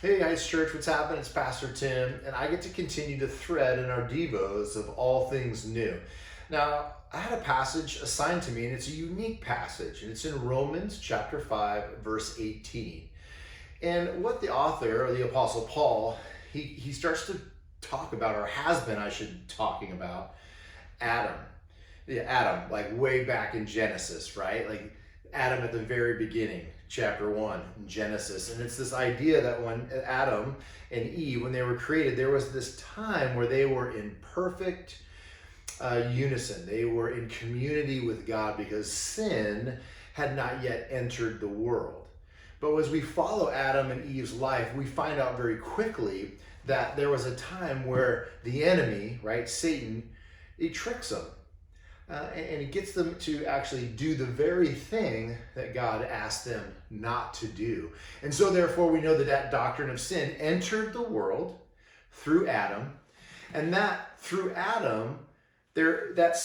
Hey guys, church, what's happening? It's Pastor Tim, and I get to continue the thread in our Devos of all things new. Now, I had a passage assigned to me, and it's a unique passage, and it's in Romans chapter 5, verse 18. And what the author, or the Apostle Paul, he starts to talk about, or has been, I should, talking about Adam. Yeah, Adam, like way back in Genesis, right? Like Adam at the very beginning, chapter 1 in Genesis. And it's this idea that when Adam and Eve, when they were created, there was this time where they were in perfect unison. They were in community with God because sin had not yet entered the world. But as we follow Adam and Eve's life, we find out very quickly that there was a time where the enemy, right, Satan, he tricks them. And he gets them to actually do the very thing that God asked them not to do. And so therefore we know that that doctrine of sin entered the world through Adam, and that through Adam, there's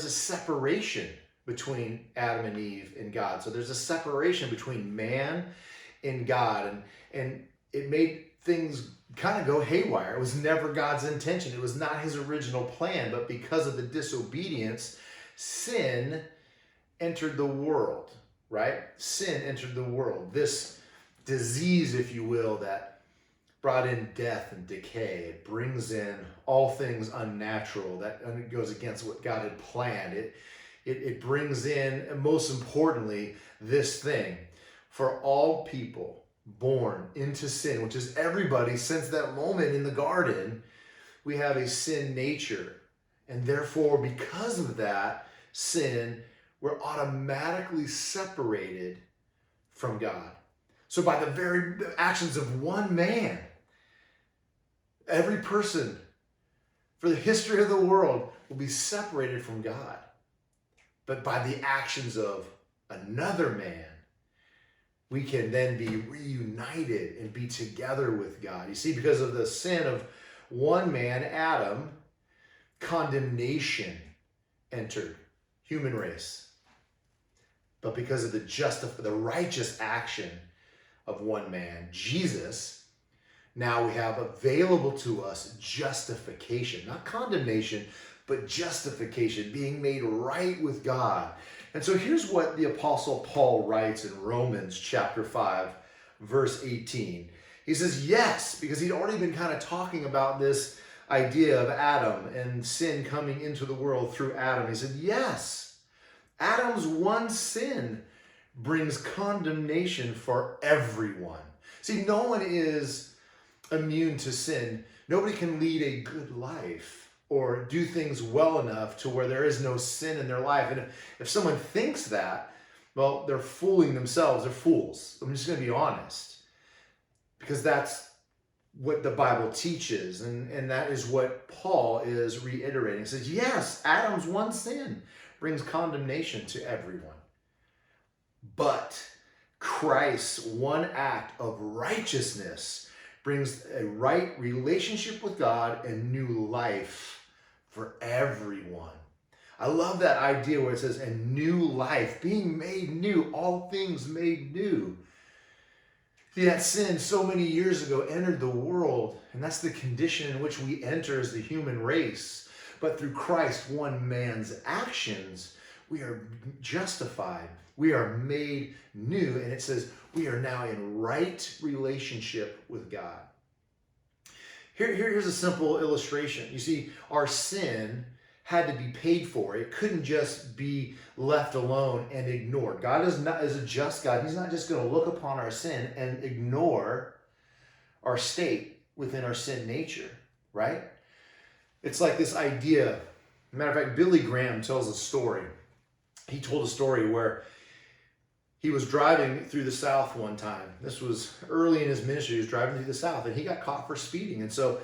a separation between Adam and Eve and God. So there's a separation between man and God, and it made things kind of go haywire. It was never God's intention. It was not his original plan, but because of the disobedience, sin entered the world, right? Sin entered the world. This disease, if you will, that brought in death and decay. It brings in all things unnatural. That goes against what God had planned. It brings in, and most importantly, this thing for all people born into sin, which is everybody since that moment in the garden. We have a sin nature, and therefore because of that sin, we're automatically separated from God. So by the very actions of one man, every person for the history of the world will be separated from God. But by the actions of another man, we can then be reunited and be together with God. You see, because of the sin of one man, Adam, condemnation entered human race. But because of the righteous action of one man, Jesus, now we have available to us justification, not condemnation, but justification, being made right with God. And so here's what the Apostle Paul writes in Romans chapter 5, verse 18. He says, yes, because he'd already been kind of talking about this idea of Adam and sin coming into the world through Adam. He said, yes, Adam's one sin brings condemnation for everyone. See, no one is immune to sin. Nobody can lead a good life or do things well enough to where there is no sin in their life. And if someone thinks that, well, they're fooling themselves. They're fools. I'm just going to be honest. Because that's what the Bible teaches. And that is what Paul is reiterating. He says, yes, Adam's one sin brings condemnation to everyone. But Christ's one act of righteousness brings a right relationship with God and new life for everyone. I love that idea where it says, a new life, being made new, all things made new. See, that sin so many years ago entered the world, and that's the condition in which we enter as the human race. But through Christ, one man's actions, we are justified. We are made new, and it says we are now in right relationship with God. Here's a simple illustration. You see, our sin had to be paid for. It couldn't just be left alone and ignored. God is a just God. He's not just going to look upon our sin and ignore our state within our sin nature, right? It's like this idea. Matter of fact, Billy Graham tells a story. He told a story where he was driving through the South one time. This was early in his ministry. He was driving through the South, and he got caught for speeding. And so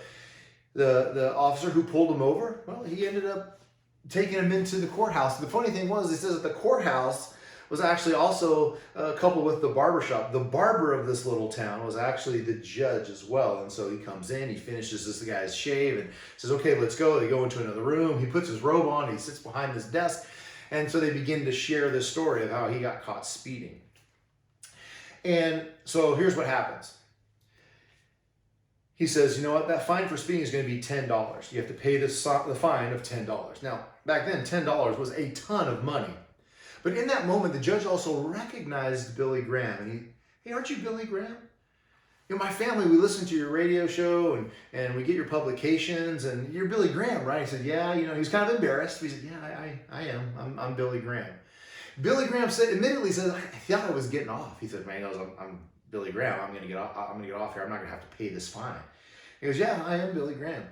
the officer who pulled him over, well, he ended up taking him into the courthouse. The funny thing was, he says that the courthouse was actually also coupled with the barbershop. The barber of this little town was actually the judge as well. And so he comes in, he finishes this guy's shave, and says, okay, let's go. They go into another room. He puts his robe on. He sits behind this desk. And so they begin to share this story of how he got caught speeding. And so here's what happens. he says, you know what, that fine for speeding is going to be $10. You have to pay the fine of $10. Now, back then, $10 was a ton of money. But in that moment, the judge also recognized Billy Graham. And hey, aren't you Billy Graham? My family, we listen to your radio show and we get your publications, and you're Billy Graham, right? He said, yeah, he was kind of embarrassed. He said, yeah, I am. I'm Billy Graham. Billy Graham admittedly said, I thought I was getting off. He said, man, he knows I'm Billy Graham. I'm going to get off here. I'm not going to have to pay this fine. He goes, yeah, I am Billy Graham.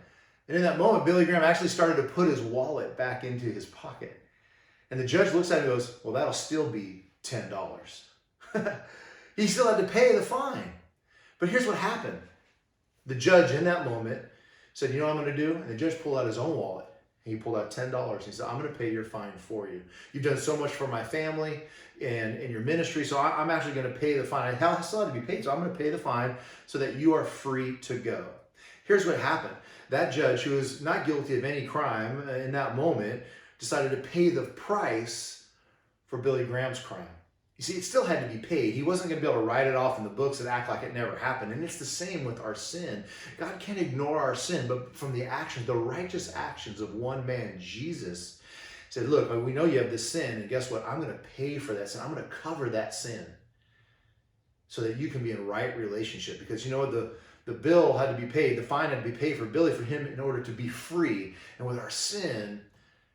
And in that moment, Billy Graham actually started to put his wallet back into his pocket. And the judge looks at him and goes, well, that'll still be $10. He still had to pay the fine. But here's what happened. The judge in that moment said, you know what I'm going to do? And the judge pulled out his own wallet. He pulled out $10. He said, I'm going to pay your fine for you. You've done so much for my family and in your ministry, so I'm actually going to pay the fine. I still had to be paid, so I'm going to pay the fine so that you are free to go. Here's what happened. That judge, who was not guilty of any crime in that moment, decided to pay the price for Billy Graham's crime. You see, it still had to be paid. He wasn't going to be able to write it off in the books and act like it never happened. And it's the same with our sin. God can't ignore our sin, but from the actions, the righteous actions of one man, Jesus, said, look, we know you have this sin, and guess what? I'm going to pay for that sin. I'm going to cover that sin so that you can be in right relationship. Because you know what? The bill had to be paid. The fine had to be paid for Billy, for him, in order to be free. And with our sin,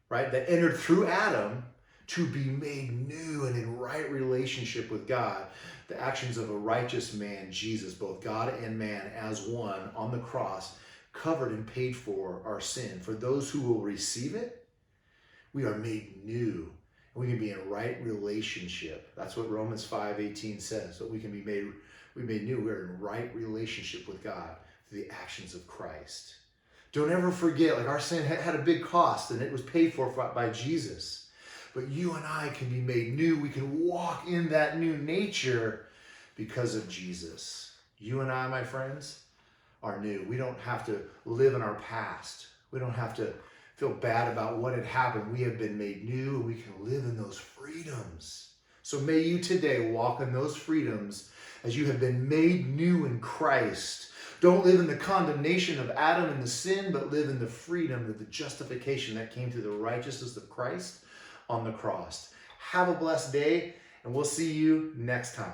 right, that entered through Adam, to be made new and in right relationship with God, the actions of a righteous man, Jesus, both God and man as one on the cross, covered and paid for our sin. For those who will receive it, we are made new. And we can be in right relationship. That's what Romans 5:18 says, that we can be made new. We're in right relationship with God through the actions of Christ. Don't ever forget, like, our sin had a big cost, and it was paid for by Jesus. But you and I can be made new. We can walk in that new nature because of Jesus. You and I, my friends, are new. We don't have to live in our past. We don't have to feel bad about what had happened. We have been made new, and we can live in those freedoms. So may you today walk in those freedoms as you have been made new in Christ. Don't live in the condemnation of Adam and the sin, but live in the freedom of the justification that came through the righteousness of Christ on the cross. Have a blessed day, and we'll see you next time.